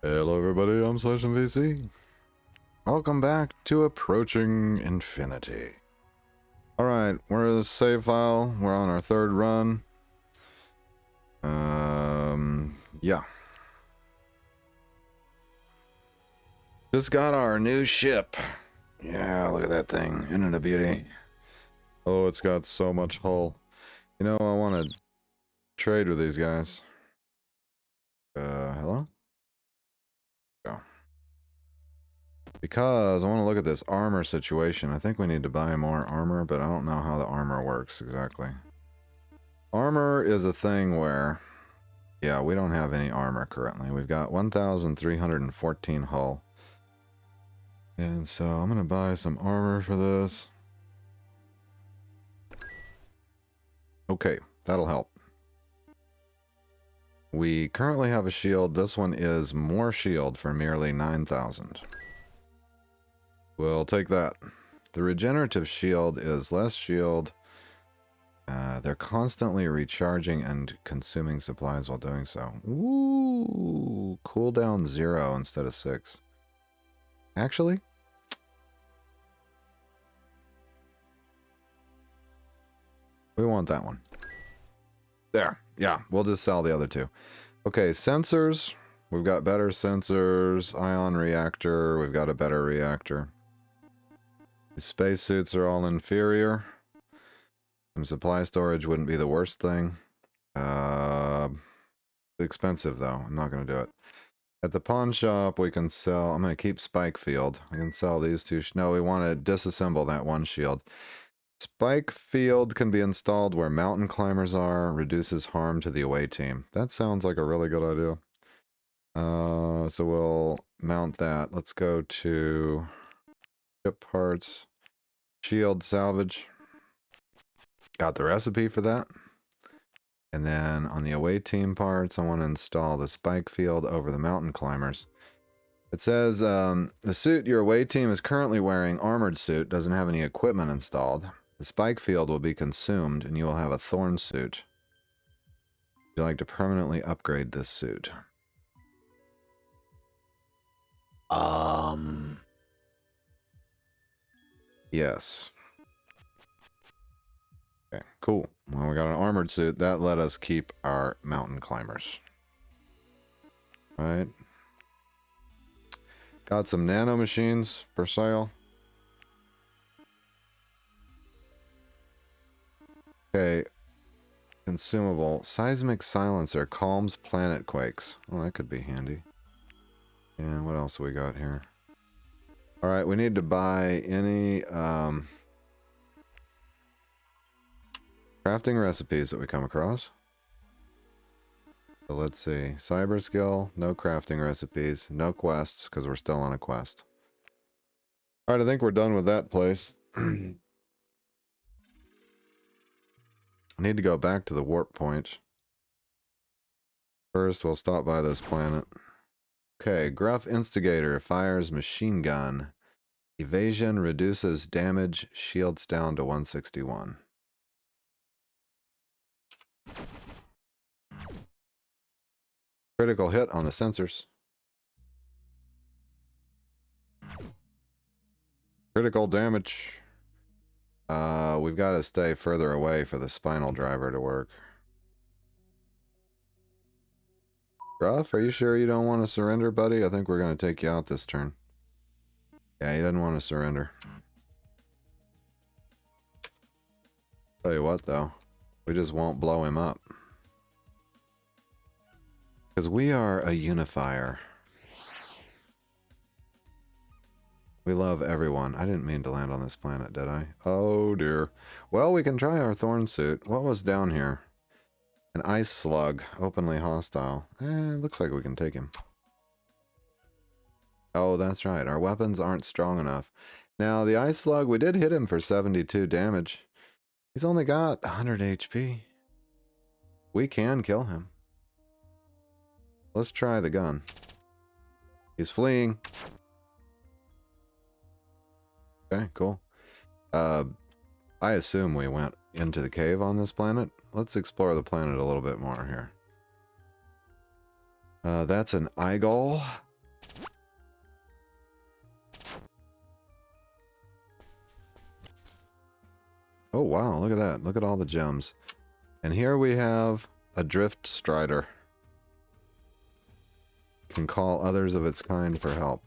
Hello everybody, I'm /MVC. Welcome back to Approaching Infinity. Alright, we're in the save file. We're on our third run. Yeah. Just got our new ship. Yeah, look at that thing. Isn't it a beauty? Oh, it's got so much hull. You know, I want to trade with these guys. Hello? Go. Because I want to look at this armor situation. I think we need to buy more armor, but I don't know how the armor works exactly. Armor is a thing where, yeah, we don't have any armor currently. We've got 1,314 hull. And so I'm going to buy some armor for this. Okay, that'll help. We currently have a shield. This one is more shield for merely 9,000. We'll take that. The regenerative shield is less shield. They're constantly recharging and consuming supplies while doing so. Ooh, cooldown 0 instead of 6. Actually, we want that one. There. Yeah, we'll just sell the other two. Okay, sensors. We've got better sensors. Ion reactor. We've got a better reactor. The spacesuits are all inferior. Some supply storage wouldn't be the worst thing. Expensive though. I'm not going to do it. At the pawn shop, we can sell. I'm going to keep Spike Field. I can sell these two. No, we want to disassemble that one shield. Spike Field can be installed where mountain climbers are. Reduces harm to the away team. That sounds like a really good idea. So we'll mount that. Let's go to ship parts. Shield salvage. Got the recipe for that. And then on the away team parts, I want to install the Spike Field over the mountain climbers. It says, the suit your away team is currently wearing, armored suit, doesn't have any equipment installed. The Spike Field will be consumed and you will have a thorn suit. Would you like to permanently upgrade this suit? Yes. Okay, cool. Well, we got an armored suit. That let us keep our mountain climbers. All right. Got some nano machines for sale. Okay. Consumable. Seismic silencer calms planet quakes. Well, that could be handy. And what else we got here? All right, we need to buy any crafting recipes that we come across. So let's see. Cyber skill, no crafting recipes, no quests, because we're still on a quest. All right, I think we're done with that place. I need to go back to the warp point. First, we'll stop by this planet. Okay, Gruff Instigator fires machine gun. Evasion reduces damage, shields down to 161. Critical hit on the sensors. Critical damage. We've got to stay further away for the spinal driver to work. Gruff, are you sure you don't want to surrender, buddy? I think we're going to take you out this turn. Yeah, he doesn't want to surrender. Tell you what, though. We just won't blow him up. Because we are a unifier. We love everyone. I didn't mean to land on this planet, did I? Oh, dear. Well, we can try our thorn suit. What was down here? An ice slug. Openly hostile. Looks like we can take him. Oh, that's right. Our weapons aren't strong enough. Now, the ice slug, we did hit him for 72 damage. He's only got 100 HP. We can kill him. Let's try the gun. He's fleeing. Okay, cool. I assume we went into the cave on this planet. Let's explore the planet a little bit more here. That's an Igol. Oh, wow. Look at that. Look at all the gems. And here we have a drift strider. Can call others of its kind for help.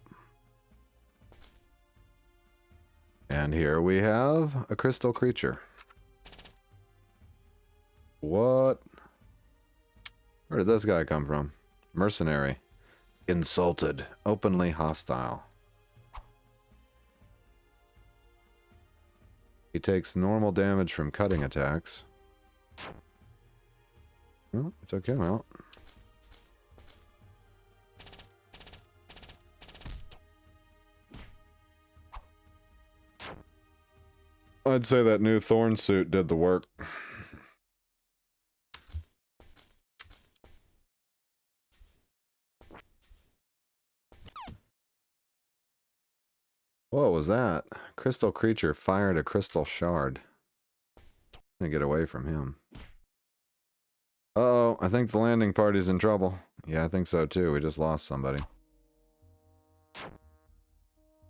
And here we have a crystal creature. What? Where did this guy come from? Mercenary. Insulted. Openly hostile. He takes normal damage from cutting attacks. Well, took him out. I'd say that new thorn suit did the work. What was that? Crystal creature fired a crystal shard. I'm gonna get away from him. Uh-oh, I think the landing party's in trouble. Yeah, I think so too. We just lost somebody.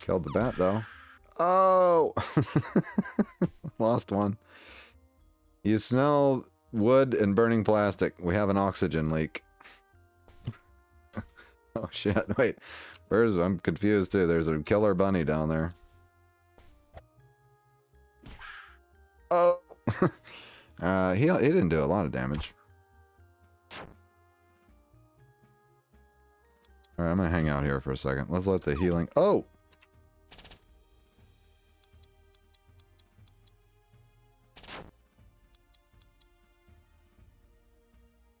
Killed the bat though. Oh! Lost one. You smell wood and burning plastic. We have an oxygen leak. Oh shit, wait. I'm confused too. There's a killer bunny down there. Oh! He didn't do a lot of damage. Alright, I'm gonna hang out here for a second. Let's let the healing... Oh!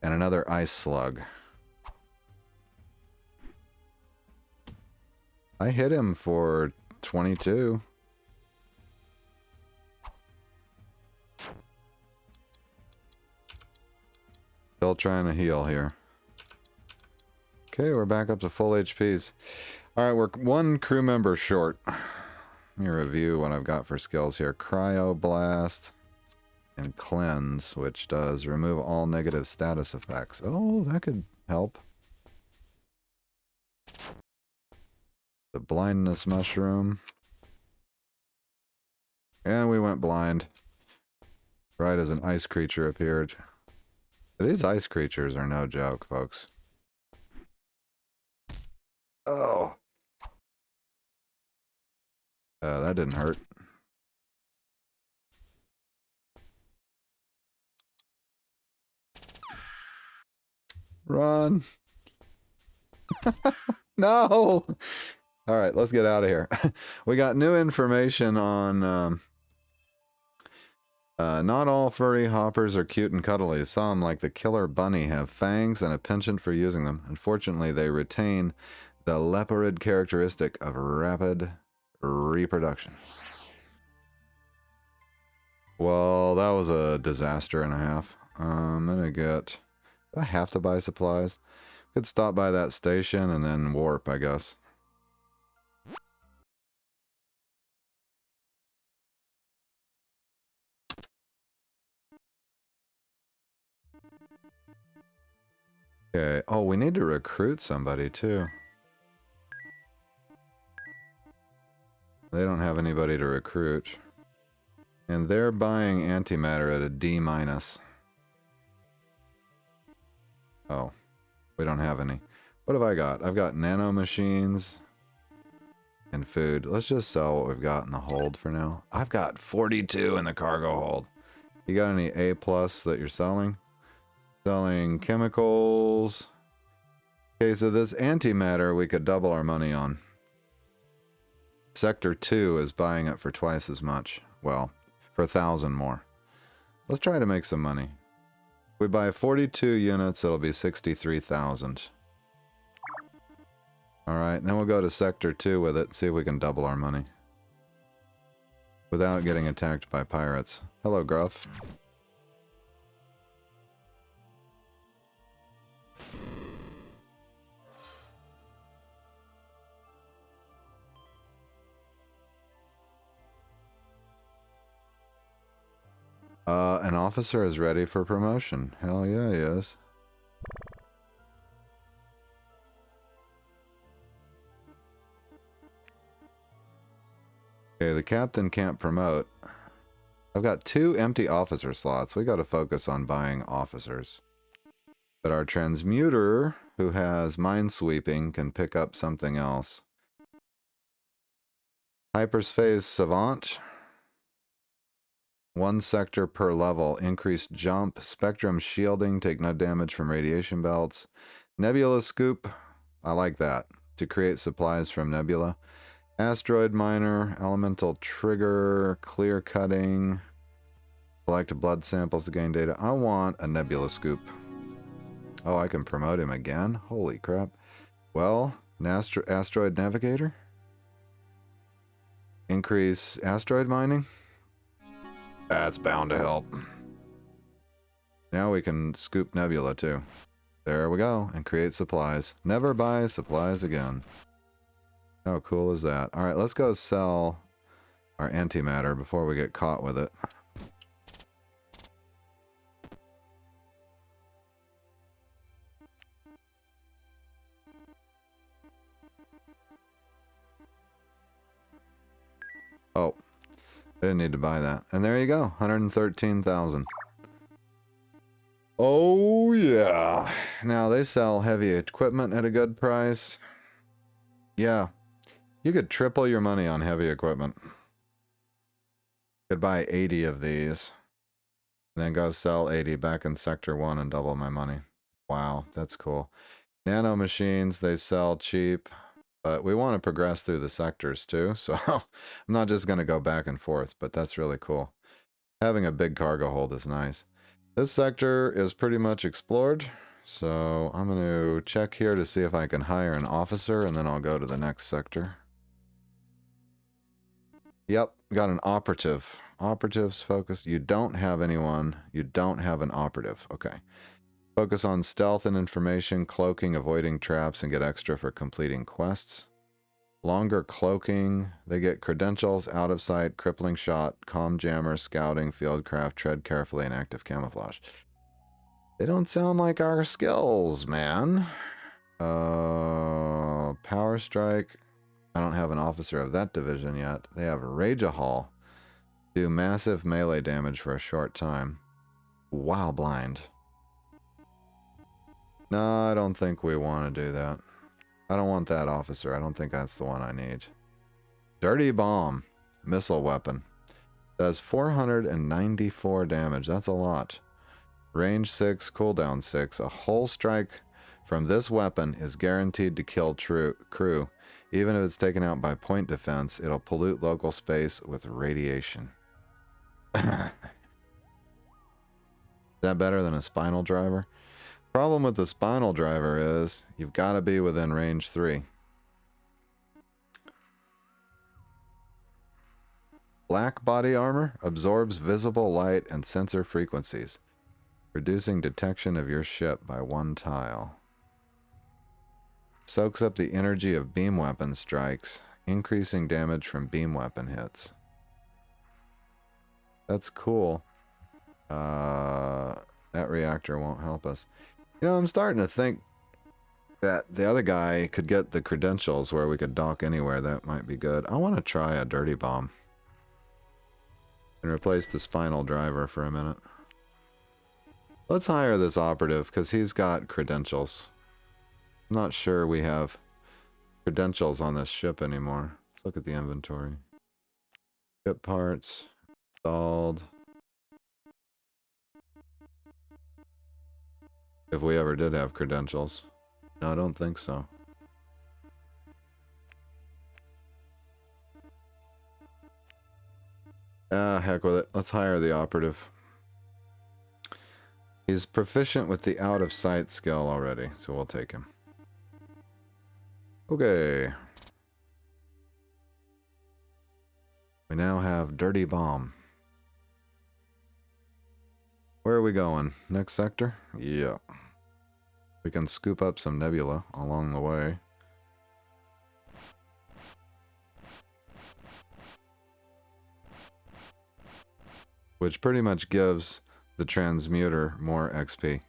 And another ice slug. I hit him for 22. Still trying to heal here. Okay, we're back up to full HPs. Alright, we're one crew member short. Let me review what I've got for skills here. Cryoblast and Cleanse, which does remove all negative status effects. Oh, that could help. The Blindness Mushroom. And we went blind. Right as an ice creature appeared. These ice creatures are no joke, folks. Oh. That didn't hurt. Run. No. All right, let's get out of here. We got new information on not all furry hoppers are cute and cuddly. Some, like the killer bunny, have fangs and a penchant for using them. Unfortunately, they retain the leopard characteristic of rapid reproduction. Well, that was a disaster and a half. I'm gonna get... Do I have to buy supplies? Could stop by that station and then warp, I guess. Okay. Oh, we need to recruit somebody too. They don't have anybody to recruit. And they're buying antimatter at a D-. Oh, we don't have any. What have I got? I've got nano machines and food. Let's just sell what we've got in the hold for now. I've got 42 in the cargo hold. You got any A+ that you're selling? Selling chemicals. Okay, so this antimatter we could double our money on. Sector 2 is buying it for twice as much. Well, for 1,000 more. Let's try to make some money. We buy 42 units, it'll be 63,000. Alright, then we'll go to Sector 2 with it, see if we can double our money. Without getting attacked by pirates. Hello, Gruff. An officer is ready for promotion. Hell yeah, he is. Okay, the captain can't promote. I've got 2 empty officer slots. We got to focus on buying officers. But our transmuter, who has minesweeping, can pick up something else. Hyperspace Savant. 1 sector per level. Increased jump. Spectrum shielding. Take no damage from radiation belts. Nebula Scoop. I like that. To create supplies from nebula. Asteroid Miner. Elemental Trigger. Clear Cutting. Collect blood samples to gain data. I want a Nebula Scoop. Oh, I can promote him again? Holy crap. Well, an Asteroid Navigator? Increase asteroid mining? That's bound to help. Now we can scoop Nebula too. There we go. And create supplies. Never buy supplies again. How cool is that? Alright, let's go sell our antimatter before we get caught with it. Oh, I didn't need to buy that. And there you go, 113,000. Oh, yeah. Now, they sell heavy equipment at a good price. Yeah, you could triple your money on heavy equipment. Could buy 80 of these. And then go sell 80 back in Sector 1 and double my money. Wow, that's cool. Nano machines, they sell cheap. But we want to progress through the sectors too, so I'm not just going to go back and forth, but that's really cool. Having a big cargo hold is nice. This sector is pretty much explored, so I'm going to check here to see if I can hire an officer, and then I'll go to the next sector. Yep, got an operative. Operatives focus. You don't have anyone. You don't have an operative. Okay. Focus on stealth and information, cloaking, avoiding traps, and get extra for completing quests. Longer cloaking. They get credentials, out of sight, crippling shot, comm jammer, scouting, fieldcraft, tread carefully, and active camouflage. They don't sound like our skills, man. Power strike. I don't have an officer of that division yet. They have Rage-a-Hall. Do massive melee damage for a short time. Wow, blind. No, I don't think we want to do that. I don't want that officer. I don't think that's the one I need. Dirty Bomb. Missile weapon. Does 494 damage. That's a lot. Range 6, cooldown 6. A whole strike from this weapon is guaranteed to kill crew. Even if it's taken out by point defense, it'll pollute local space with radiation. Is that better than a spinal driver? Problem with the spinal driver is you've got to be within range 3. Black body armor absorbs visible light and sensor frequencies, reducing detection of your ship by 1 tile. Soaks up the energy of beam weapon strikes, increasing damage from beam weapon hits. That's cool. That reactor won't help us. You know, I'm starting to think that the other guy could get the credentials where we could dock anywhere. That might be good. I want to try a dirty bomb. And replace the spinal driver for a minute. Let's hire this operative because he's got credentials. I'm not sure we have credentials on this ship anymore. Let's look at the inventory. Ship parts. Installed. If we ever did have credentials. No, I don't think so. Ah, heck with it. Let's hire the operative. He's proficient with the out of sight skill already, so we'll take him. Okay. We now have Dirty Bomb. Where are we going? Next sector? Yeah. We can scoop up some nebula along the way. Which pretty much gives the transmuter more XP.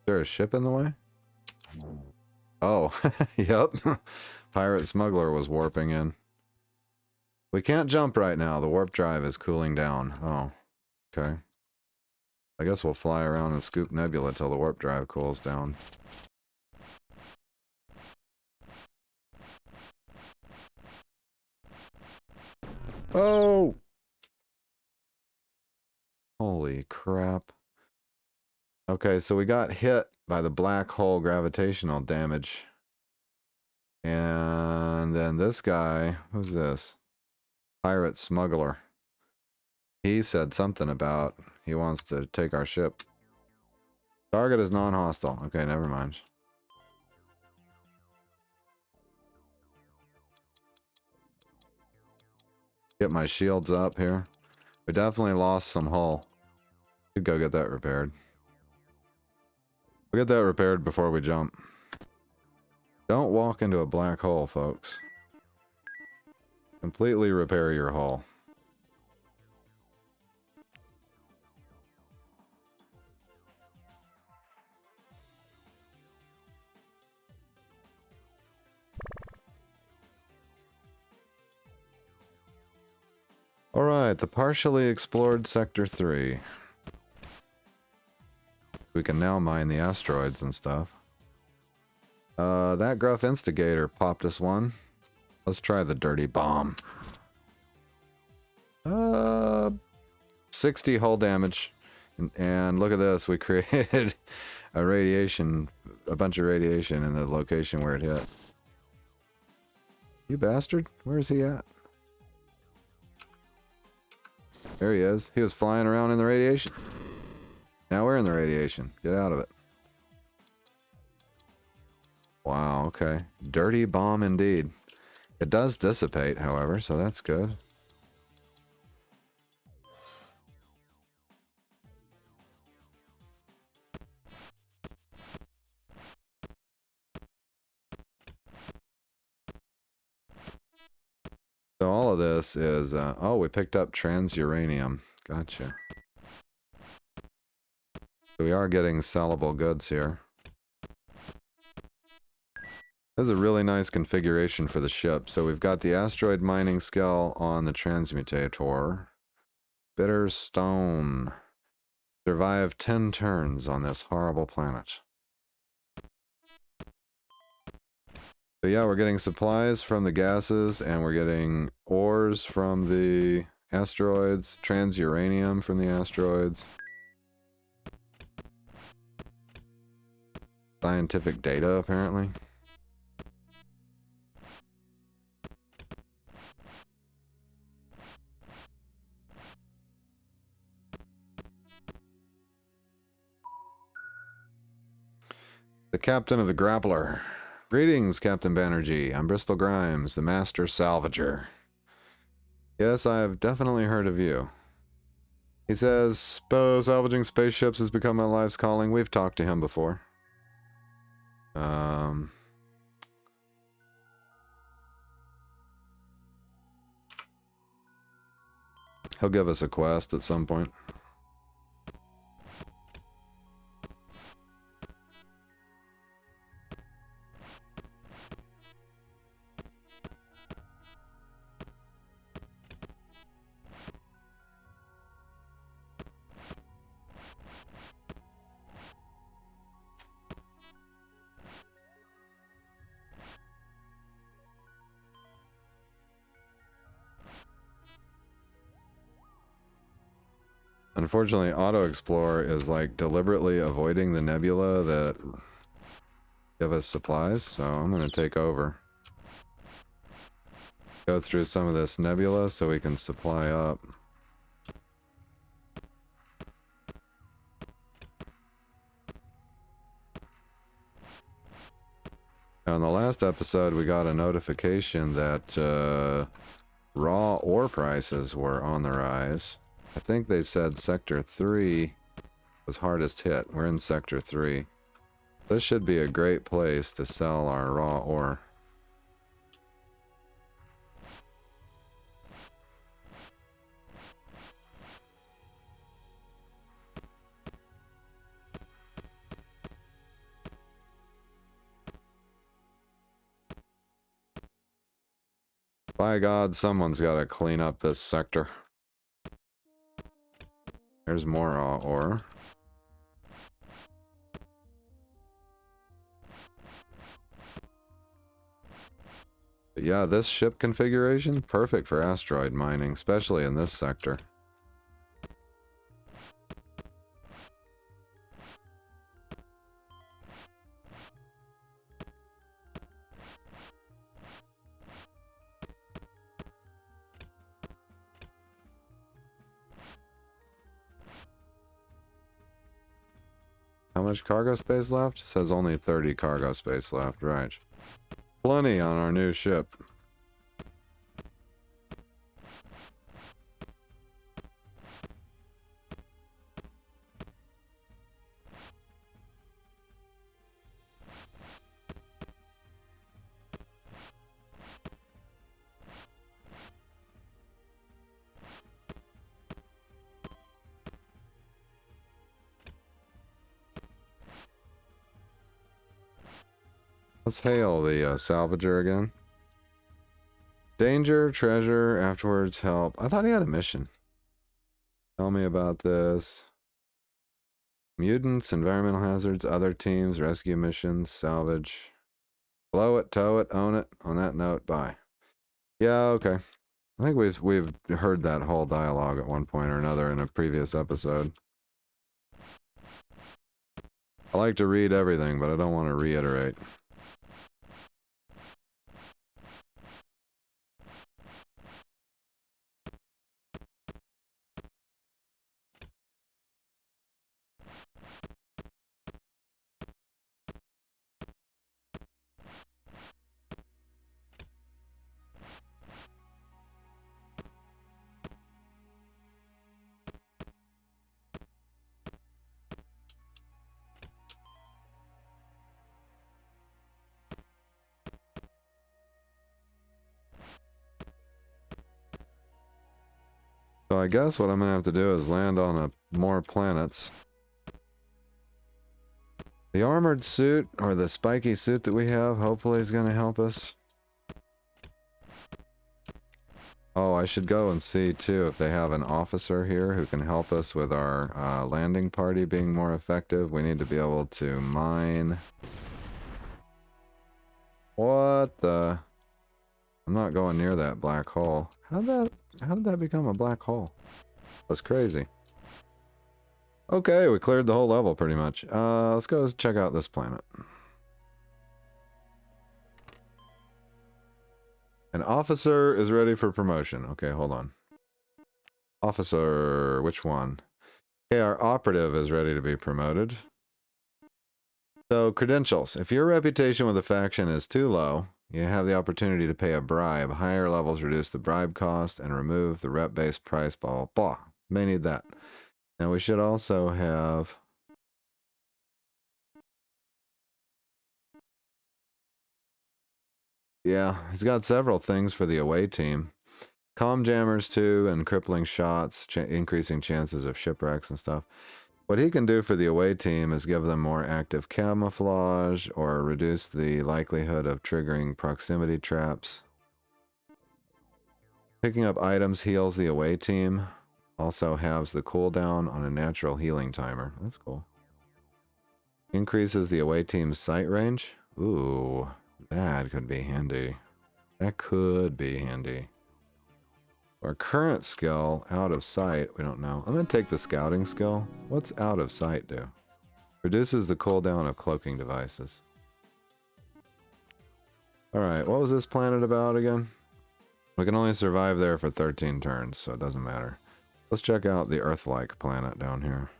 there a ship in the way? Oh, yep. Pirate smuggler was warping in. We can't jump right now. The warp drive is cooling down. Oh, okay. I guess we'll fly around and scoop Nebula till the warp drive cools down. Oh! Holy crap. Okay, so we got hit by the black hole gravitational damage. And then this guy, who's this? Pirate smuggler. He said something about he wants to take our ship. Target is non-hostile. Okay, never mind. Get my shields up here. We definitely lost some hull. Could go get that repaired. We'll get that repaired before we jump. Don't walk into a black hole, folks. Completely repair your hull. Alright, the partially explored Sector 3. We can now mine the asteroids and stuff. That gruff instigator popped us one. Let's try the dirty bomb. 60 hull damage. And look at this, we created a bunch of radiation in the location where it hit. You bastard, where's he at? There he is. He was flying around in the radiation. Now we're in the radiation. Get out of it. Wow, okay. Dirty bomb indeed. It does dissipate, however, so that's good. So all of this is, oh, we picked up transuranium. Gotcha. So we are getting sellable goods here. This is a really nice configuration for the ship. So we've got the asteroid mining skill on the transmutator. Bitter stone. Survive 10 turns on this horrible planet. So yeah, we're getting supplies from the gases, and we're getting ores from the asteroids, transuranium from the asteroids. Scientific data, apparently. The captain of the Grappler. Greetings, Captain Banerjee. I'm Bristol Grimes, the Master Salvager. Yes, I have definitely heard of you. He says, salvaging spaceships has become my life's calling. We've talked to him before. He'll give us a quest at some point. Unfortunately, Auto Explorer is like deliberately avoiding the nebula that give us supplies, so I'm going to take over. Go through some of this nebula so we can supply up. Now, in the last episode, we got a notification that raw ore prices were on the rise. I think they said Sector 3 was hardest hit. We're in Sector 3. This should be a great place to sell our raw ore. By God, someone's got to clean up this sector. There's more ore. But yeah, this ship configuration, perfect for asteroid mining, especially in this sector. How much cargo space left? It says only 30 cargo space left, right. Plenty on our new ship. Let's hail the salvager again. Danger, treasure, afterwards help. I thought he had a mission. Tell me about this. Mutants, environmental hazards, other teams, rescue missions, salvage. Blow it, tow it, own it. On that note, bye. Yeah, okay. I think we've heard that whole dialogue at one point or another in a previous episode. I like to read everything, but I don't want to reiterate. So I guess what I'm going to have to do is land on more planets. The armored suit, or the spiky suit that we have, hopefully is going to help us. Oh, I should go and see, too, if they have an officer here who can help us with our landing party being more effective. We need to be able to mine. What the... I'm not going near that black hole. How did that become a black hole? That's crazy. Okay, we cleared the whole level pretty much. Let's go check out this planet. An officer is ready for promotion. Okay, hold on. Officer, which one? Okay, our operative is ready to be promoted. So, credentials. If your reputation with a faction is too low, you have the opportunity to pay a bribe. Higher levels reduce the bribe cost and remove the rep-based price, blah, blah, blah. May need that. Now, we should also have... Yeah, he's got several things for the away team. Calm jammers, too, and crippling shots, increasing chances of shipwrecks and stuff. What he can do for the away team is give them more active camouflage or reduce the likelihood of triggering proximity traps. Picking up items heals the away team. Also halves the cooldown on a natural healing timer. That's cool. Increases the away team's sight range. Ooh, that could be handy. That could be handy. Our current skill, out of sight, we don't know. I'm going to take the scouting skill. What's out of sight do? Reduces the cooldown of cloaking devices. Alright, what was this planet about again? We can only survive there for 13 turns, so it doesn't matter. Let's check out the Earth-like planet down here.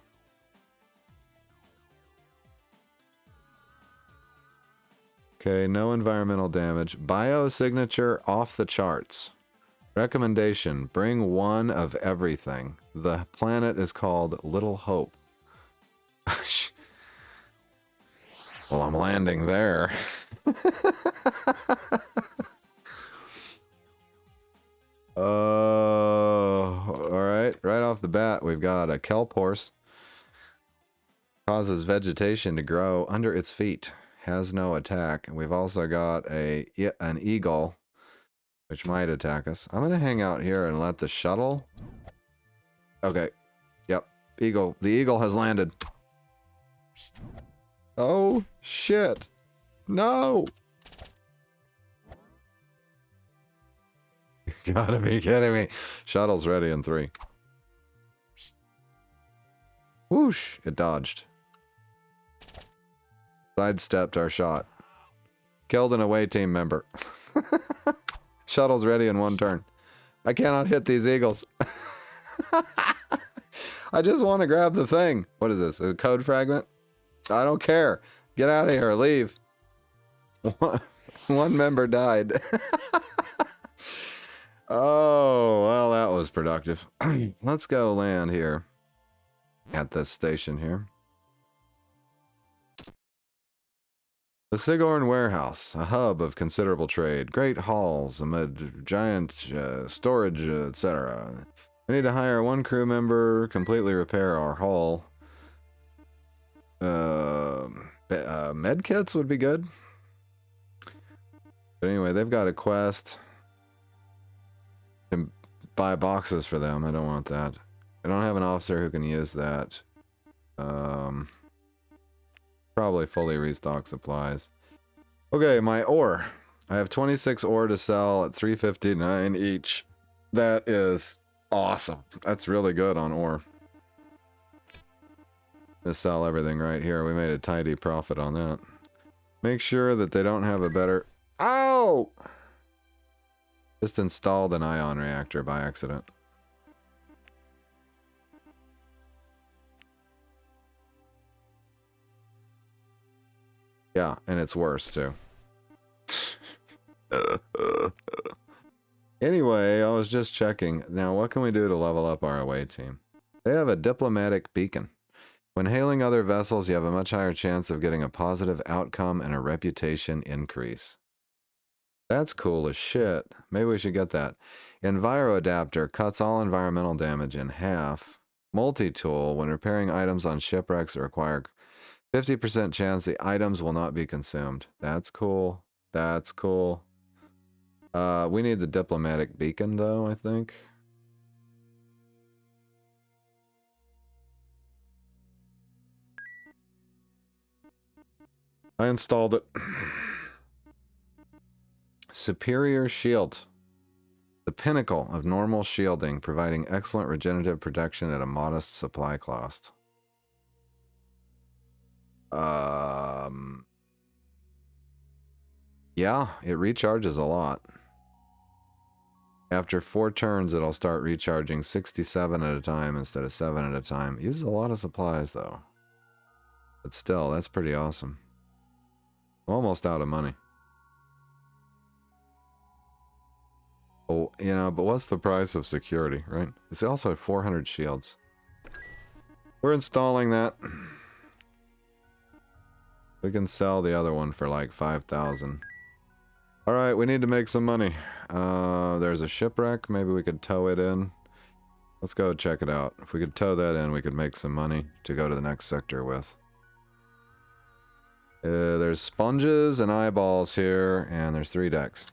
Okay, no environmental damage. Biosignature off the charts. Recommendation, bring one of everything. The planet is called Little Hope. Well, I'm landing there. Oh, all right. Right off the bat, we've got a kelp horse. Causes vegetation to grow under its feet. Has no attack. We've also got an eagle. which might attack us. I'm gonna hang out here and let the shuttle. Okay. Yep. Eagle. The eagle has landed. Oh shit. No. You gotta be kidding me. Shuttle's ready in 3. Whoosh. It dodged. Sidestepped our shot. Killed an away team member. Shuttle's ready in 1 turn. I cannot hit these eagles. I just want to grab the thing. What is this? A code fragment? I don't care. Get out of here. Leave. One member died. Oh, well, that was productive. Let's go land here at this station here. The Sigorn Warehouse, a hub of considerable trade, great halls amid giant storage, etc. We need to hire 1 crew member, completely repair our hull. Med kits would be good. But anyway, they've got a quest. Can buy boxes for them. I don't want that. I don't have an officer who can use that. Probably fully restock supplies. Okay, my ore. I have 26 ore to sell at 359 each. That is awesome. That's really good on ore. Just sell everything right here. We made a tidy profit on that. Make sure that they don't have a better... Ow! Just installed an ion reactor by accident. Yeah, and it's worse too. Anyway, I was just checking. Now, what can we do to level up our away team? They have a diplomatic beacon. When hailing other vessels, you have a much higher chance of getting a positive outcome and a reputation increase. That's cool as shit. Maybe we should get that. Enviro Adapter cuts all environmental damage in half. Multi-tool, when repairing items on shipwrecks that require 50% chance the items will not be consumed. That's cool. That's cool. We need the diplomatic beacon, though, I think. I installed it. Superior Shield. The pinnacle of normal shielding, providing excellent regenerative protection at a modest supply cost. Yeah, it recharges a lot. After 4 turns, it'll start recharging 67 at a time instead of 7 at a time. Uses a lot of supplies, though. But still, that's pretty awesome. I'm almost out of money. Oh, you know, but what's the price of security, right? It's also 400 shields. We're installing that. We can sell the other one for like 5,000. All right, we need to make some money. There's a shipwreck. Maybe we could tow it in. Let's go check it out. If we could tow that in, we could make some money to go to the next sector with. There's sponges and eyeballs here, and there's 3 decks.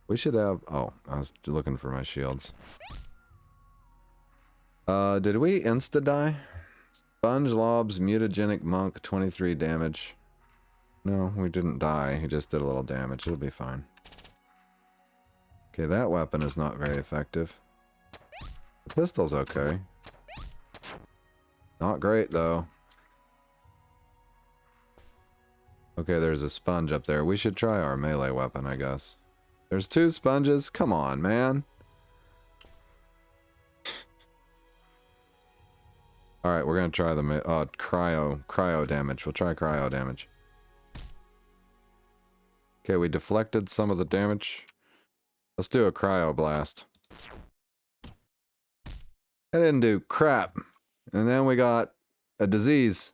We should have... Oh, I was looking for my shields. Did we insta-die? Sponge Lob's mutagenic monk, 23 damage. No, we didn't die. He just did a little damage. It'll be fine. Okay, that weapon is not very effective. The pistol's okay. Not great, though. Okay, there's a sponge up there. We should try our melee weapon, I guess. There's 2 sponges. Come on, man. Alright, we're going to try the cryo damage. We'll try cryo damage. Okay, we deflected some of the damage. Let's do a cryo blast. That didn't do crap. And then we got a disease,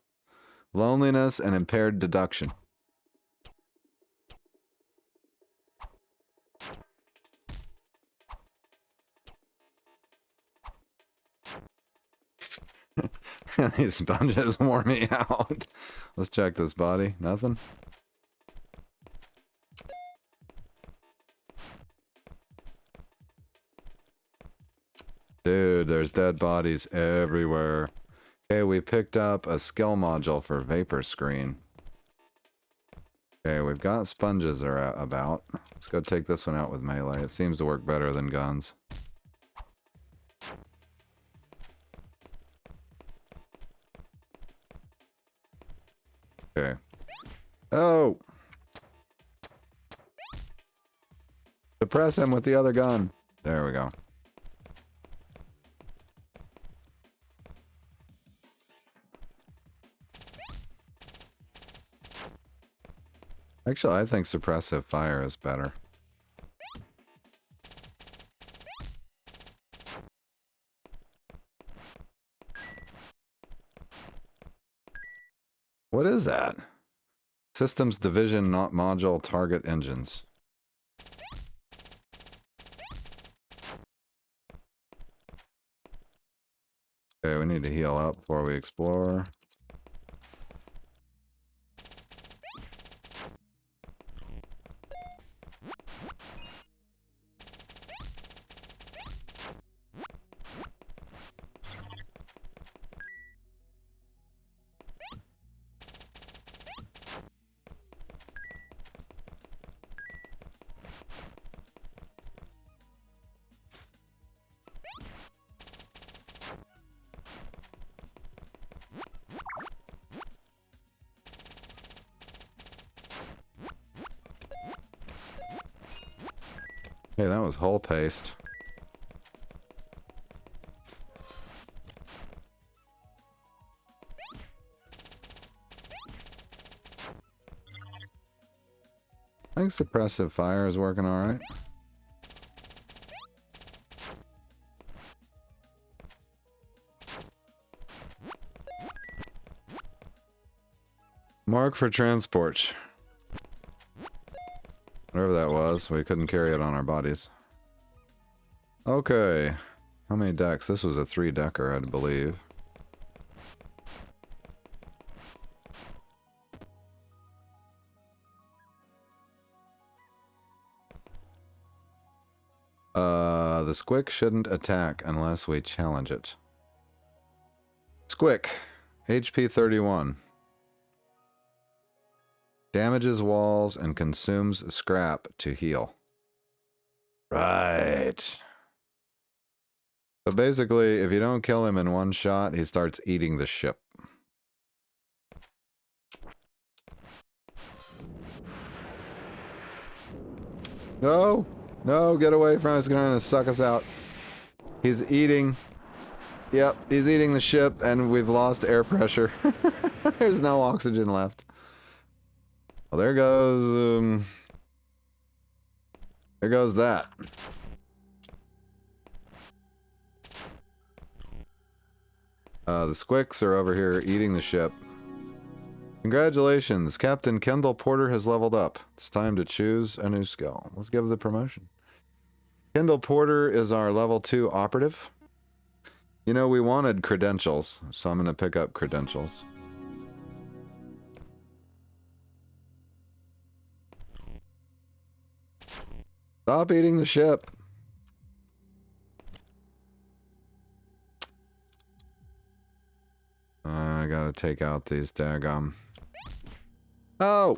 loneliness, and impaired deduction. These sponges wore me out. Let's check this body. Nothing? Dude, there's dead bodies everywhere. Okay, we picked up a skill module for vapor screen. Okay, we've got sponges about. Let's go take this one out with melee. It seems to work better than guns. Okay. Oh! Suppress him with the other gun. There we go. Actually, I think suppressive fire is better. What is that? Systems division, not module, target engines. Okay, we need to heal up before we explore. Hey, that was hull paste. I think suppressive fire is working alright. Mark for transport. Whatever that was, we couldn't carry it on our bodies. Okay. How many decks? This was a 3-decker, I believe. The squick shouldn't attack unless we challenge it. Squick. HP 31. Damages walls and consumes scrap to heal. Right. So basically, if you don't kill him in one shot, he starts eating the ship. No! No, get away from us. He's going to suck us out. He's eating. Yep, he's eating the ship, and we've lost air pressure. There's no oxygen left. Well, there goes that. The squicks are over here eating the ship. Congratulations, Captain Kendall Porter has leveled up. It's time to choose a new skill. Let's give the promotion. Kendall Porter is our level 2 operative. You know, we wanted credentials, so I'm going to pick up credentials. Stop eating the ship. I gotta take out these daggum. Oh!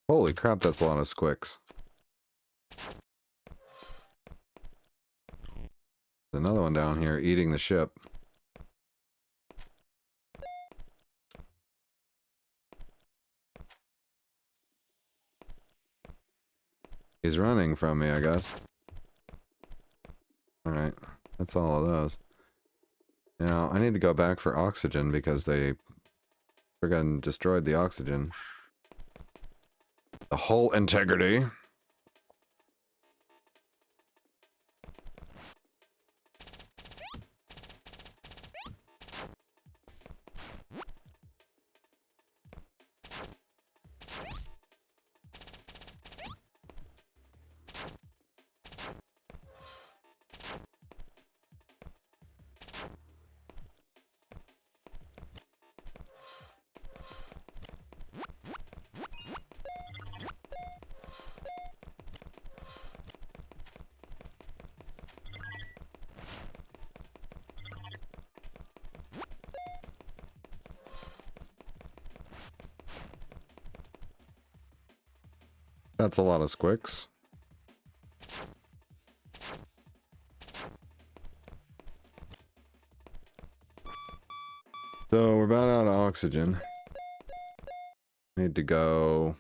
Holy crap, that's a lot of squicks. There's another one down here eating the ship. He's running from me, I guess. Alright, that's all of those. Now, I need to go back for oxygen because they friggin' destroyed the oxygen. The hull integrity. That's a lot of squicks. So we're about out of oxygen. Need to go...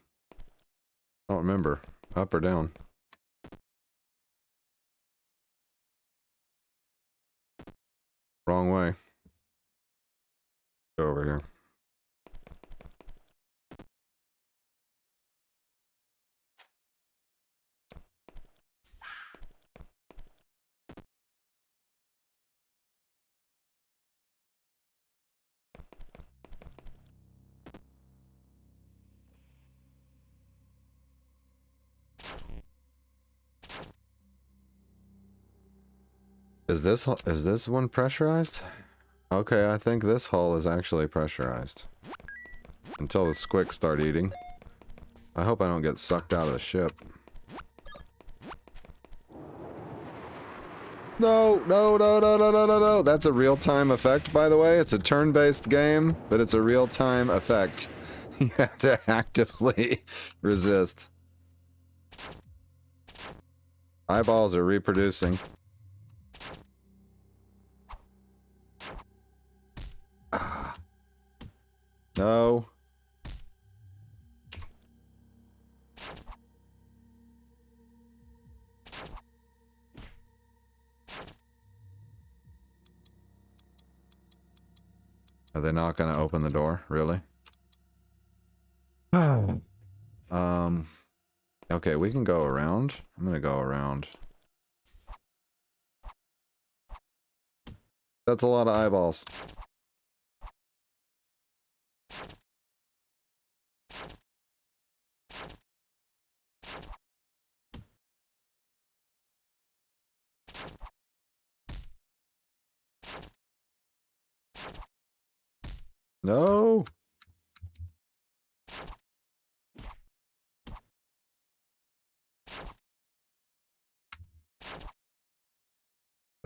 I don't remember. Up or down? Wrong way. Go over here. Is this one pressurized? Okay, I think this hull is actually pressurized. Until the squicks start eating. I hope I don't get sucked out of the ship. No, no, no, no, no, no, no, no. That's a real-time effect, by the way. It's a turn-based game, but it's a real-time effect. You have to actively resist. Eyeballs are reproducing. Ah. No. Are they not going to open the door? Really? Okay, we can go around. I'm going to go around. That's a lot of eyeballs. No.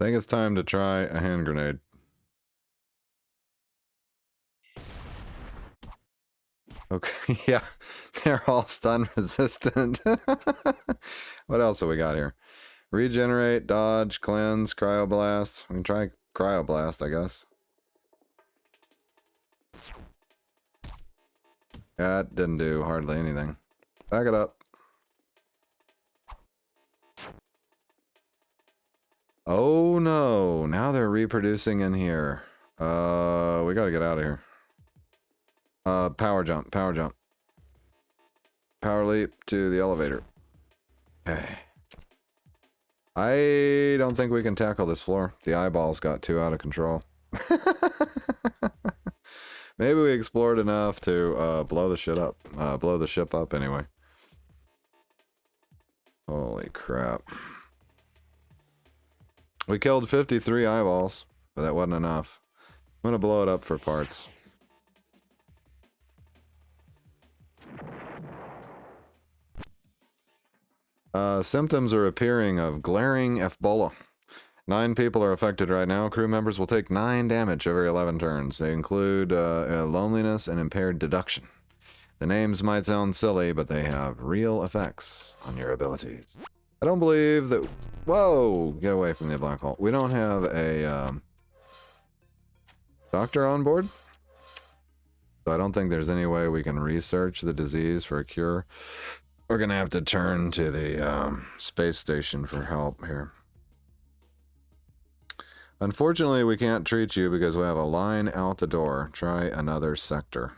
I think it's time to try a hand grenade. Okay, yeah, they're all stun resistant. What else have we got here? Regenerate, dodge, cleanse, cryoblast. We can try cryoblast, I guess. That didn't do hardly anything. Back it up. Oh no, now they're reproducing in here. We gotta get out of here. Power jump, power jump. Power leap to the elevator. Okay. I don't think we can tackle this floor. The eyeballs got too out of control. Maybe we explored enough to blow the shit up. Blow the ship up anyway. Holy crap. We killed 53 eyeballs, but that wasn't enough. I'm gonna blow it up for parts. Symptoms are appearing of glaring Ebola. 9 people are affected right now. Crew members will take 9 damage every 11 turns. They include loneliness and impaired deduction. The names might sound silly, but they have real effects on your abilities. I don't believe that... Whoa! Get away from the black hole. We don't have a doctor on board. So I don't think there's any way we can research the disease for a cure. We're going to have to turn to the space station for help here. Unfortunately, we can't treat you because we have a line out the door. Try another sector.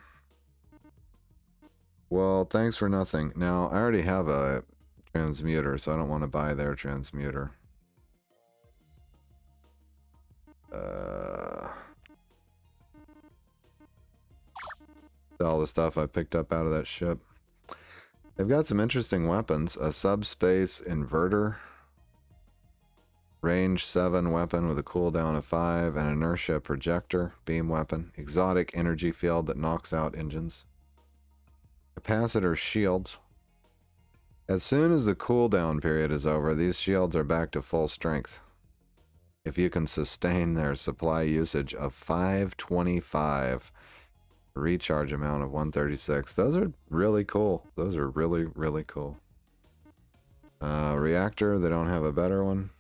Well, thanks for nothing. Now, I already have a transmuter, so I don't want to buy their transmuter. All the stuff I picked up out of that ship. They've got some interesting weapons. A subspace inverter. Range 7 weapon with a cooldown of 5. An inertia projector beam weapon. Exotic energy field that knocks out engines. Capacitor shields. As soon as the cooldown period is over, these shields are back to full strength. If you can sustain their supply usage of 525, recharge amount of 136. Those are really cool. Those are really, really cool. Reactor, they don't have a better one.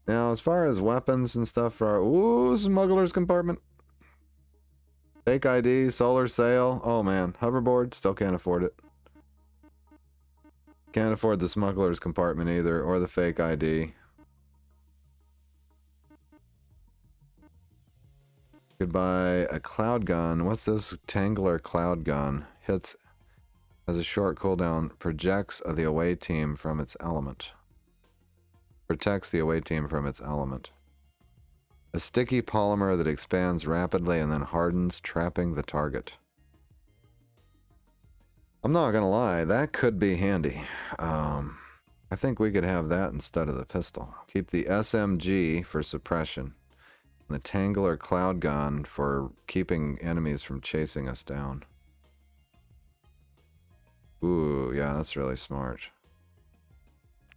Now, as far as weapons and stuff for our... Ooh, smuggler's compartment. Fake ID, solar sail. Oh, man. Hoverboard, still can't afford it. Can't afford the smuggler's compartment either, or the fake ID. Could buy a cloud gun. What's this? Tangler cloud gun. Hits, has a short cooldown, projects the away team from its element. Protects the away team from its element. A sticky polymer that expands rapidly and then hardens, trapping the target. I'm not gonna lie, that could be handy. I think we could have that instead of the pistol. Keep the SMG for suppression. The Tangler cloud gun for keeping enemies from chasing us down. Ooh, yeah, that's really smart.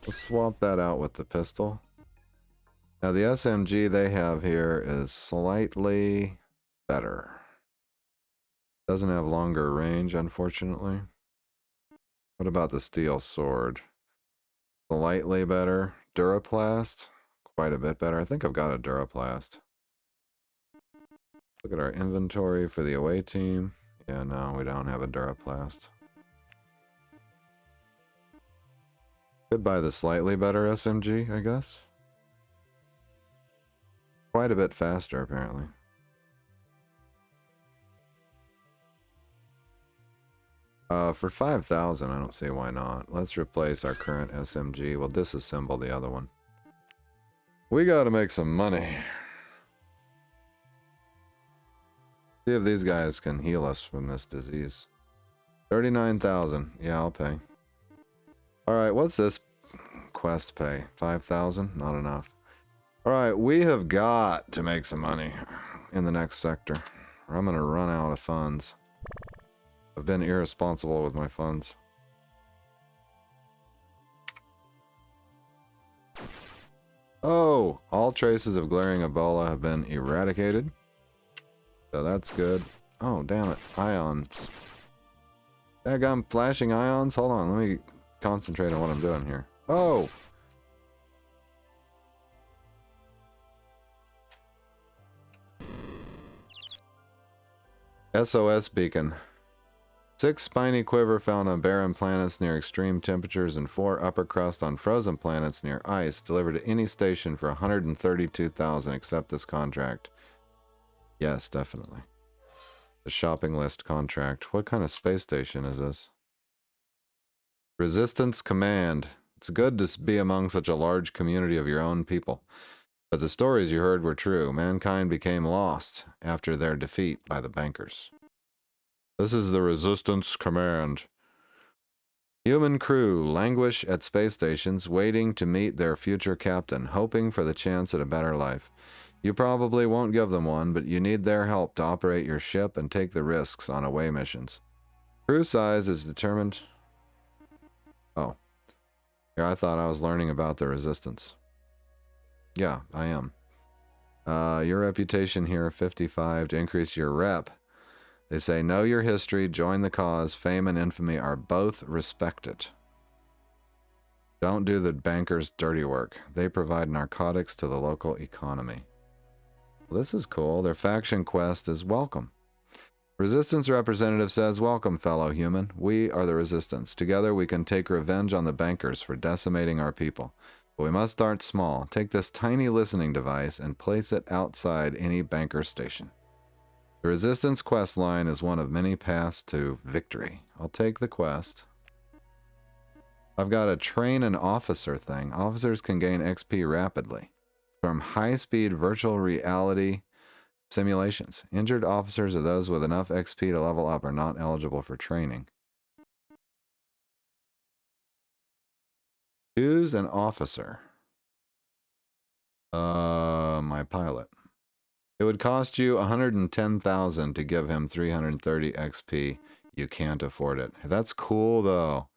Let's swap that out with the pistol. Now the SMG they have here is slightly better. Doesn't have longer range, unfortunately. What about the steel sword? Slightly better. Duraplast? Quite a bit better. I think I've got a Duraplast. Look at our inventory for the away team. Yeah, no, we don't have a Duraplast. Could buy the slightly better SMG, I guess. Quite a bit faster, apparently. For 5,000, I don't see why not. Let's replace our current SMG. We'll disassemble the other one. We gotta make some money. See if these guys can heal us from this disease. 39,000. Yeah, I'll pay. Alright, what's this quest pay? 5,000? Not enough. Alright, we have got to make some money in the next sector, or I'm gonna run out of funds. I've been irresponsible with my funds. Oh! All traces of glaring Ebola have been eradicated. So that's good. Oh, damn it. Ions. I'm flashing ions? Hold on, let me concentrate on what I'm doing here. Oh! SOS beacon. 6 spiny quiver found on barren planets near extreme temperatures and 4 upper crust on frozen planets near ice. Delivered to any station for 132,000. Accept this contract. Yes, definitely. The shopping list contract. What kind of space station is this? Resistance Command. It's good to be among such a large community of your own people. But the stories you heard were true. Mankind became lost after their defeat by the bankers. This is the Resistance Command. Human crew languish at space stations, waiting to meet their future captain, hoping for the chance at a better life. You probably won't give them one, but you need their help to operate your ship and take the risks on away missions. Crew size is determined... Oh. Yeah, I thought I was learning about the Resistance. Yeah, I am. Your reputation here, 55, to increase your rep. They say, know your history, join the cause, fame and infamy are both respected. Don't do the bankers' dirty work. They provide narcotics to the local economy. Well, this is cool. Their faction quest is welcome. Resistance representative says, welcome, fellow human. We are the Resistance. Together we can take revenge on the bankers for decimating our people. But we must start small. Take this tiny listening device and place it outside any banker station. The Resistance quest line is one of many paths to victory. I'll take the quest. I've got a train an officer thing. Officers can gain XP rapidly from high-speed virtual reality simulations. Injured officers or those with enough XP to level up are not eligible for training. Choose an officer. My pilot. It would cost you 110,000 to give him 330 XP. You can't afford it. That's cool, though.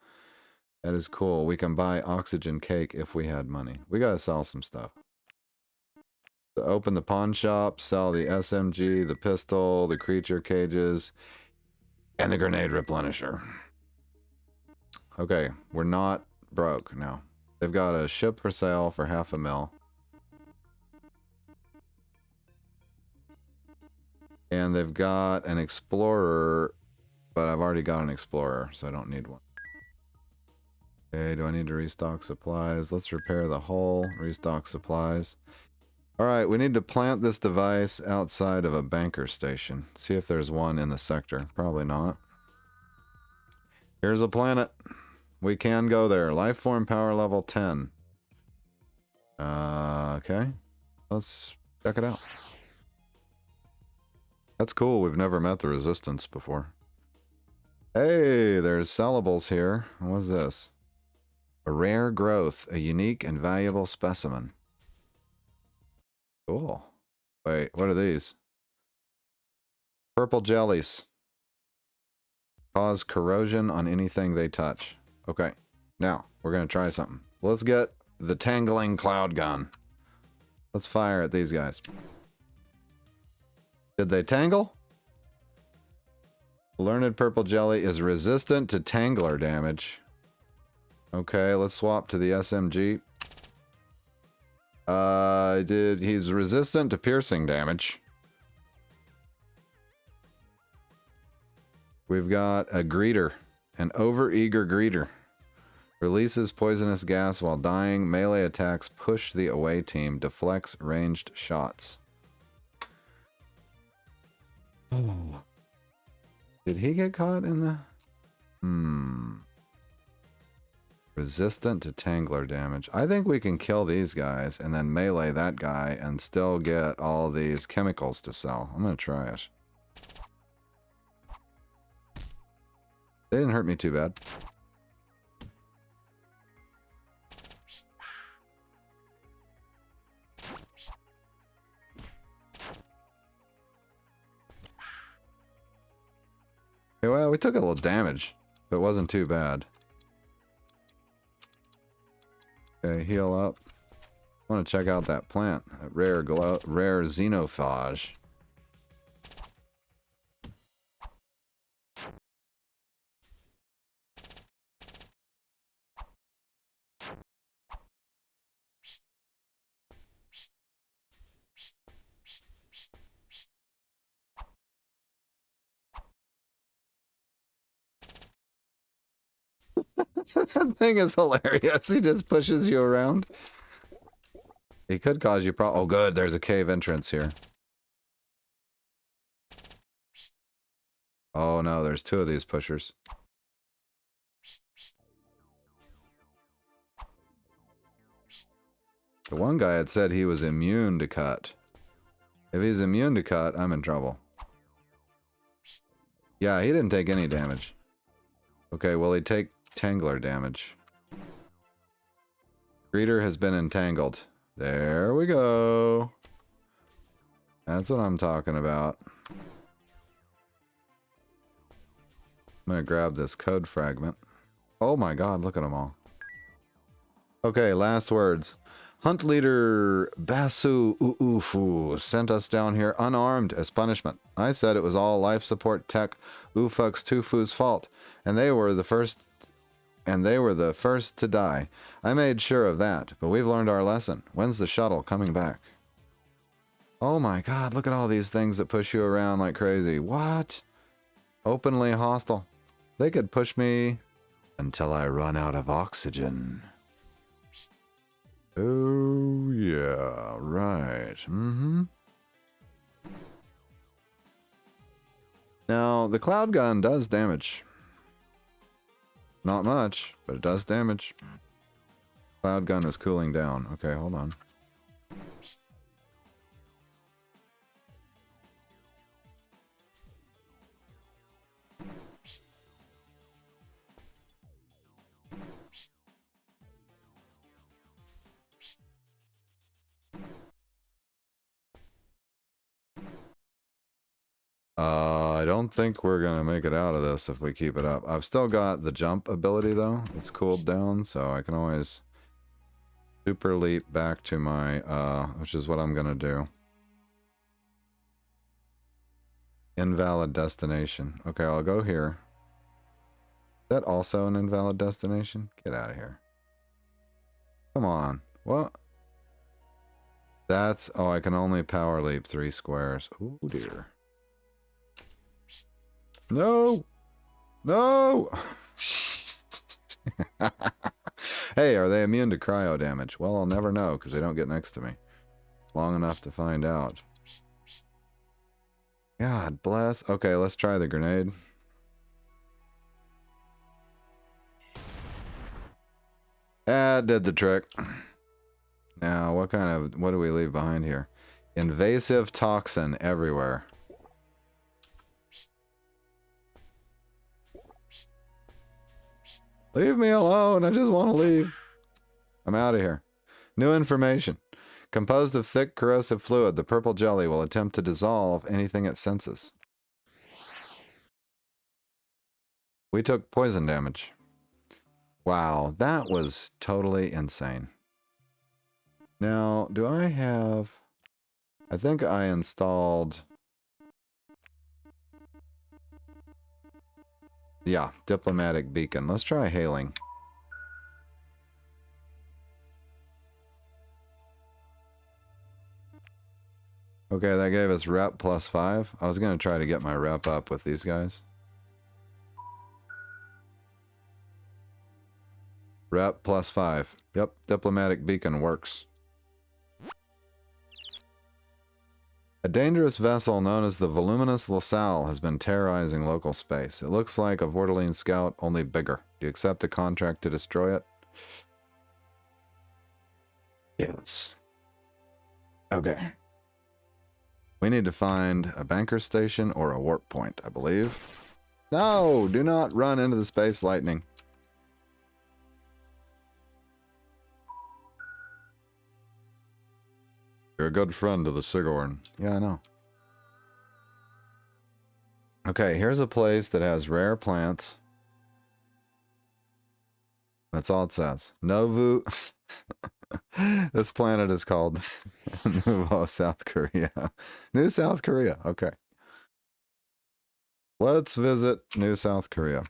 That is cool. We can buy oxygen cake if we had money. We gotta sell some stuff. So open the pawn shop, sell the SMG, the pistol, the creature cages, and the grenade replenisher. Okay, we're not broke now. They've got a ship for sale for $500,000. And they've got an explorer, but I've already got an explorer, so I don't need one. Okay, do I need to restock supplies? Let's repair the hull, restock supplies. Alright, we need to plant this device outside of a banker station. See if there's one in the sector. Probably not. Here's a planet. We can go there. Lifeform power level 10. Okay. Let's check it out. That's cool. We've never met the Resistance before. Hey, there's sellables here. What's this? A rare growth. A unique and valuable specimen. Cool. Wait, what are these? Purple jellies. Cause corrosion on anything they touch. Okay. Now, we're going to try something. Let's get the tangling cloud gun. Let's fire at these guys. Did they tangle? Learned purple jelly is resistant to tangler damage. Okay, let's swap to the SMG. He's resistant to piercing damage. We've got a greeter, an overeager greeter. Releases poisonous gas while dying. Melee attacks push the away team. Deflects ranged shots. Oh. Did he get caught in the... Resistant to tangler damage. I think we can kill these guys and then melee that guy and still get all these chemicals to sell. I'm going to try it. They didn't hurt me too bad. Okay, well, we took a little damage, but it wasn't too bad. Okay, heal up. I want to check out that plant. That rare xenophage. That thing is hilarious. He just pushes you around. He could cause you problems. Oh, good. There's a cave entrance here. Oh, no. There's two of these pushers. The one guy had said he was immune to cut. If he's immune to cut, I'm in trouble. Yeah, he didn't take any damage. Okay, well, he take tangler damage. Greeter has been entangled. There we go. That's what I'm talking about. I'm going to grab this code fragment. Oh my god, look at them all. Okay, last words. Hunt leader Basu Uufu sent us down here unarmed as punishment. I said it was all life support tech Ufux Tufu's fault, and they were the first to die. I made sure of that, but we've learned our lesson. When's the shuttle coming back? Oh my god, look at all these things that push you around like crazy. What? Openly hostile. They could push me until I run out of oxygen. Oh, yeah, right. Now, the cloud gun does damage. Not much, but it does damage. Cloud gun is cooling down. Okay, hold on. I don't think we're gonna make it out of this if we keep it up. I've still got the jump ability though. It's cooled down, so I can always super leap back to my, which is what I'm gonna do. Invalid destination. Okay, I'll go here. Is that also an invalid destination? Get out of here. Come on. What? That's, oh, I can only power leap 3 squares. Oh dear. No! No! Hey, are they immune to cryo damage? Well, I'll never know because they don't get next to me. Long enough to find out. God bless. Okay, let's try the grenade. That did the trick. Now, what do we leave behind here? Invasive toxin everywhere. Leave me alone. I just want to leave. I'm out of here. New information. Composed of thick corrosive fluid, the purple jelly will attempt to dissolve anything it senses. We took poison damage. Wow, that was totally insane. Now, do I have... I think I installed... Yeah, diplomatic beacon. Let's try hailing. Okay, that gave us rep plus 5. I was going to try to get my rep up with these guys. Rep plus 5. Yep, diplomatic beacon works. A dangerous vessel known as the Voluminous LaSalle has been terrorizing local space. It looks like a Vorteline scout, only bigger. Do you accept the contract to destroy it? Yes. Okay. We need to find a banker station or a warp point, I believe. No! Do not run into the space lightning. You're a good friend to the Sigorn. Yeah, I know. Okay, here's a place that has rare plants. That's all it says. Novu. This planet is called Nuvo, South Korea. New South Korea. Okay. Let's visit New South Korea.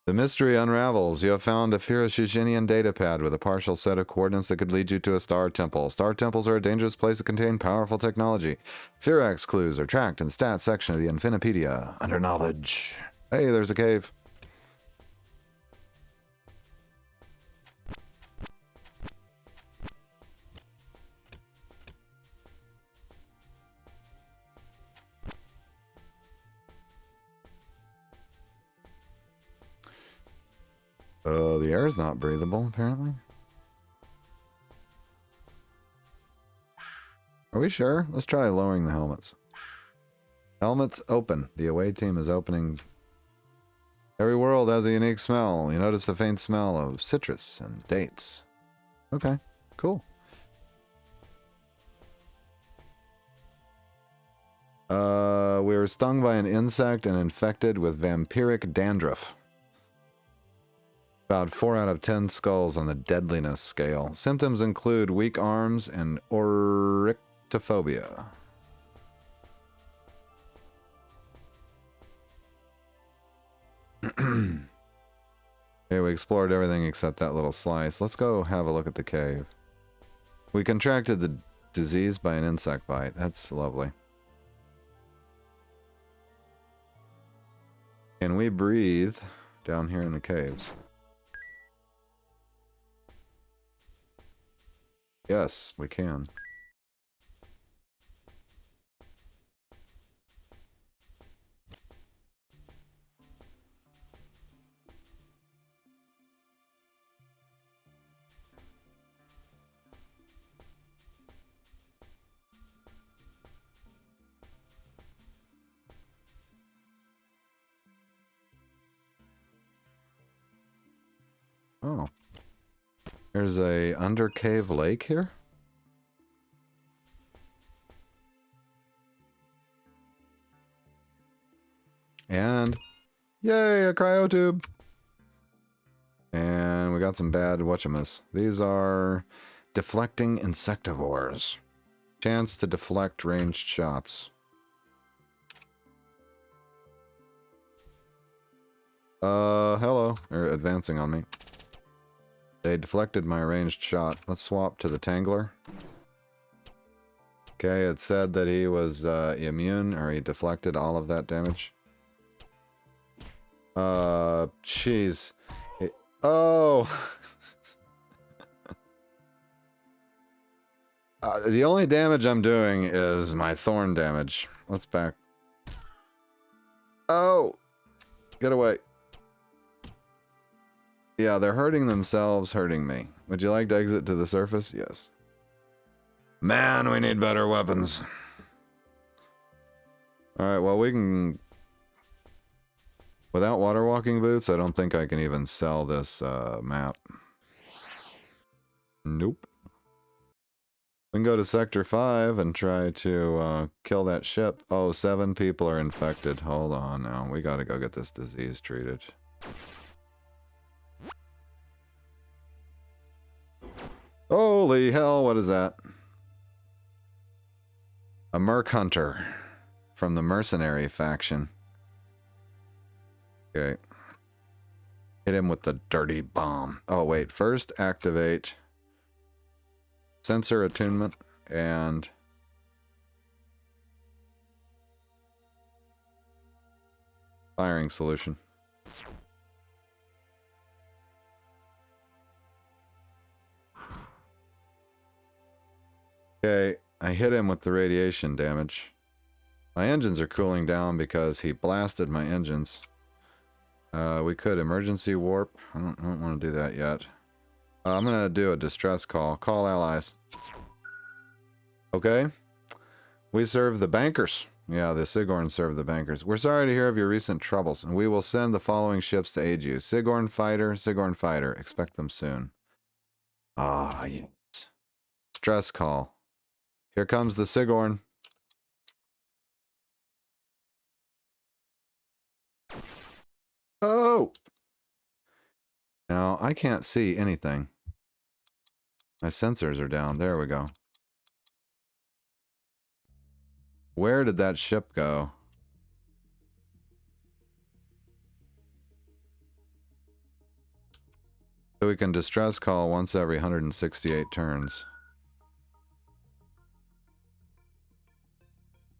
The mystery unravels. You have found a Firashishinian data pad with a partial set of coordinates that could lead you to a star temple. Star temples are a dangerous place that contain powerful technology. Firax clues are tracked in the stats section of the Infinipedia. Under knowledge. Hey, there's a cave. The air is not breathable, apparently. Are we sure? Let's try lowering the helmets. Helmets open. The away team is opening. Every world has a unique smell. You notice the faint smell of citrus and dates. Okay, cool. We were stung by an insect and infected with vampiric dandruff. About 4 out of 10 skulls on the deadliness scale. Symptoms include weak arms and oryctophobia. Okay, we explored everything except that little slice. Let's go have a look at the cave. We contracted the disease by an insect bite. That's lovely. Can we breathe down here in the caves? Yes, we can. Oh. There's a undercave lake here? And, yay, a cryotube! And we got some bad whatchamas. These are deflecting insectivores. Chance to deflect ranged shots. Hello. They're advancing on me. They deflected my ranged shot. Let's swap to the Tangler. Okay, it said that he was immune, or he deflected all of that damage. Jeez. Oh! The only damage I'm doing is my thorn damage. Let's back. Oh! Get away. Yeah, they're hurting themselves, hurting me. Would you like to exit to the surface? Yes. Man, we need better weapons. Alright, well, we can... Without water walking boots, I don't think I can even sell this map. Nope. We can go to Sector 5 and try to kill that ship. Oh, 7 people are infected. Hold on now. We gotta go get this disease treated. Holy hell, what is that? A merc hunter from the mercenary faction. Okay. Hit him with the dirty bomb. Oh, wait. First, activate sensor attunement and firing solution. Okay, I hit him with the radiation damage. My engines are cooling down because he blasted my engines. We could emergency warp. I don't want to do that yet. I'm going to do a distress call. Call allies. Okay. We serve the bankers. Yeah, the Sigourn serve the bankers. We're sorry to hear of your recent troubles, and we will send the following ships to aid you. Sigourn fighter. Expect them soon. Ah, yes. Stress call. Here comes the Sigourn. Oh! Now, I can't see anything. My sensors are down. There we go. Where did that ship go? So we can distress call once every 168 turns.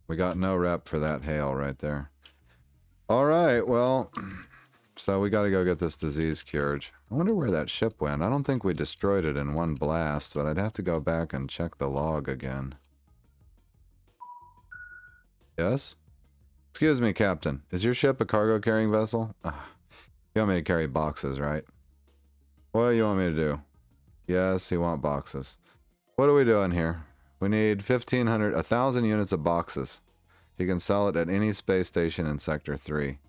We got no rep for that hail right there. Alright, well, so we gotta go get this disease cured. I wonder where that ship went. I don't think we destroyed it in one blast, but I'd have to go back and check the log again. Yes? Excuse me, Captain. Is your ship a cargo carrying vessel? You want me to carry boxes, right? What do you want me to do? Yes, you want boxes. What are we doing here? We need 1,000 units of boxes. You can sell it at any space station in Sector 3.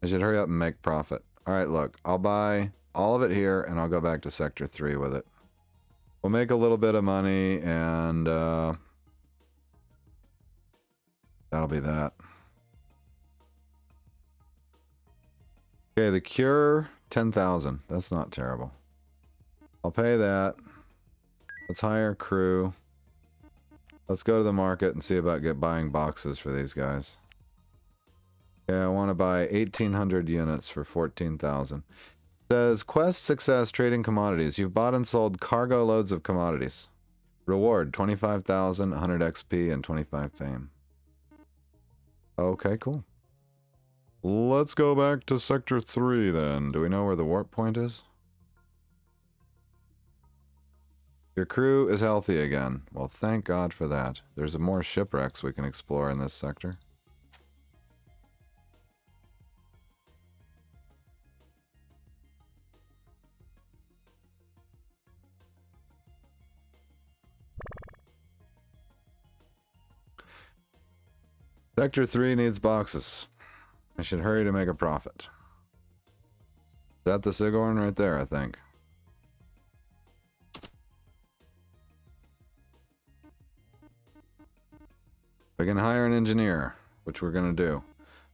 I should hurry up and make profit. Alright, look. I'll buy all of it here, and I'll go back to Sector 3 with it. We'll make a little bit of money, and that'll be that. Okay, the cure, 10,000. That's not terrible. I'll pay that. Let's hire crew. Let's go to the market and see about buying boxes for these guys. Okay, I want to buy 1,800 units for 14,000. Says, quest success trading commodities. You've bought and sold cargo loads of commodities. Reward, 25,000, 100 XP, and 25 fame. Okay, cool. Let's go back to Sector 3 then. Do we know where the warp point is? Your crew is healthy again. Well, thank God for that. There's more shipwrecks we can explore in this sector. Sector 3 needs boxes. I should hurry to make a profit. Is that the Sigourn right there, I think? We can hire an engineer, which we're going to do.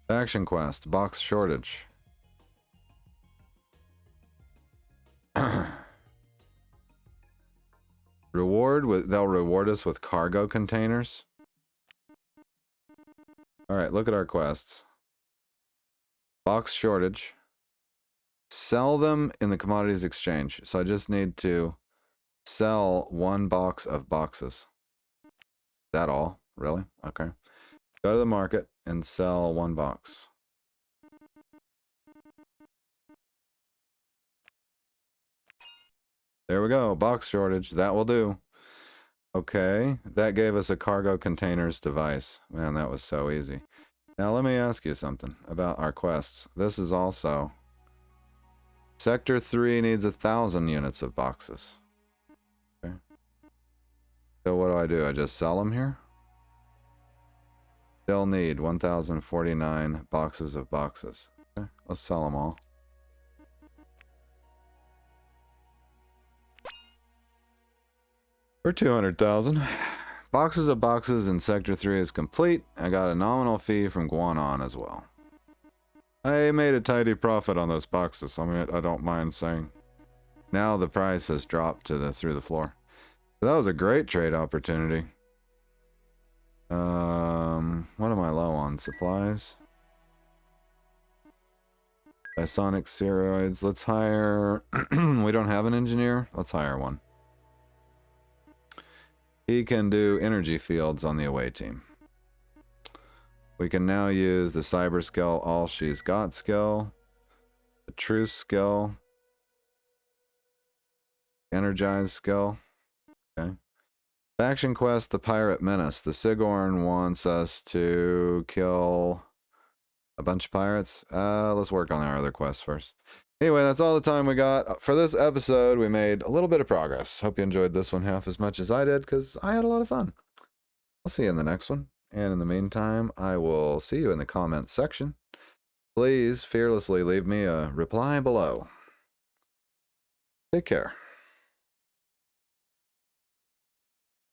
Faction quest, box shortage. They'll reward us with cargo containers. Alright, look at our quests. Box shortage. Sell them in the commodities exchange. So I just need to sell 1 box of boxes. Is that all? Really? Okay. Go to the market and sell 1 box. There we go. Box shortage. That will do. Okay. That gave us a cargo containers device. Man, that was so easy. Now let me ask you something about our quests. This is also... Sector 3 needs 1,000 units of boxes. Okay. So what do? I just sell them here? They'll need 1,049 boxes of boxes. Okay, let's sell them all. For 200,000. Boxes of boxes in Sector 3 is complete. I got a nominal fee from Guanon as well. I made a tidy profit on those boxes. I mean, I don't mind saying. Now the price has dropped to through the floor. That was a great trade opportunity. What am I low on? Supplies? Bisonic steroids. Let's hire... We don't have an engineer? Let's hire one. He can do energy fields on the away team. We can now use the cyber skill, all she's got skill, the truce skill, energize skill. Okay. Faction quest, the pirate menace. The Sigourn wants us to kill a bunch of pirates. Let's work on our other quests first. Anyway, that's all the time we got for this episode. We made a little bit of progress. Hope you enjoyed this one half as much as I did, because I had a lot of fun. I'll see you in the next one. And in the meantime, I will see you in the comments section. Please fearlessly leave me a reply below. Take care.